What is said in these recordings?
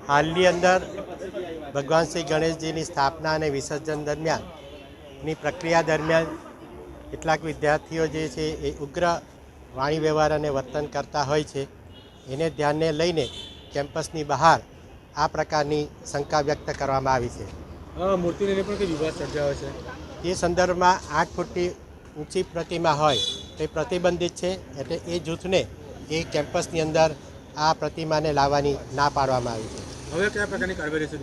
હાલની અંદર ભગવાન શ્રી ગણેશજીની સ્થાપના અને વિસર્જન દરમિયાનની પ્રક્રિયા દરમિયાન કેટલાક વિદ્યાર્થીઓ જે છે એ ઉગ્ર વાણી વ્યવહાર અને વર્તન કરતા હોય છે. એને ધ્યાને લઈને કેમ્પસની બહાર આ પ્રકારની શંકા વ્યક્ત કરવામાં આવી છે. મૂર્તિને લઈને પણ કંઈ વિવાદ સર્જાયો છે. એ સંદર્ભમાં 8 ફૂટથી ઊંચી પ્રતિમા હોય તે પ્રતિબંધિત છે. એટલે એ જૂથને એ કેમ્પસની અંદર આ પ્રતિમાને લાવવાની ના પાડવામાં આવી છે. હવે કયા પ્રકારની કાર્યવાહી રહેશે?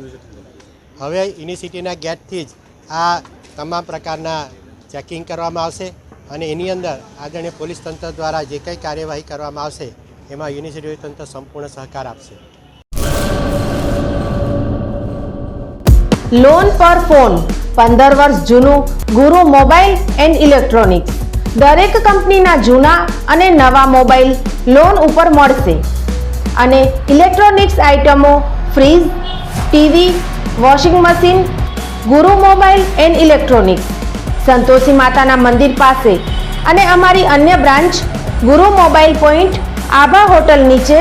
હવે યુનિવર્સિટીના ગેટથી જ આ તમામ પ્રકારના ચેકિંગ કરવામાં આવશે અને એની અંદર આદરણીય પોલીસ તંત્ર દ્વારા જે કંઈ કાર્યવાહી કરવામાં આવશે એમાં યુનિવર્સિટી તંત્ર સંપૂર્ણ સહકાર આપશે. લોન પર ફોન 15 વર્ષ જૂનું ગુરુ મોબાઈલ એન્ડ ઇલેક્ટ્રોનિક્સ. દરેક કંપનીના જૂના અને નવા મોબાઈલ લોન ઉપર મળશે અને ઇલેક્ટ્રોનિક્સ આઇટમો ફ્રીજ, ટીવી, વોશિંગ મશીન. ગુરુ મોબાઈલ એન્ડ ઇલેક્ટ્રોનિક્સ, સંતોષી માતાના મંદિર પાસે અને અમારી અન્ય બ્રાન્ચ ગુરુ મોબાઈલ પોઈન્ટ, આભા હોટલ નીચે,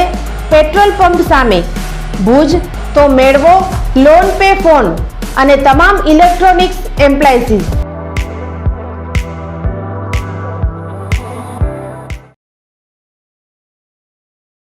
પેટ્રોલ પંપ સામે, ભુજ. તો મેળવો લોન પે ફોન અને તમામ ઇલેક્ટ્રોનિક્સ એપ્લાયન્સીસ.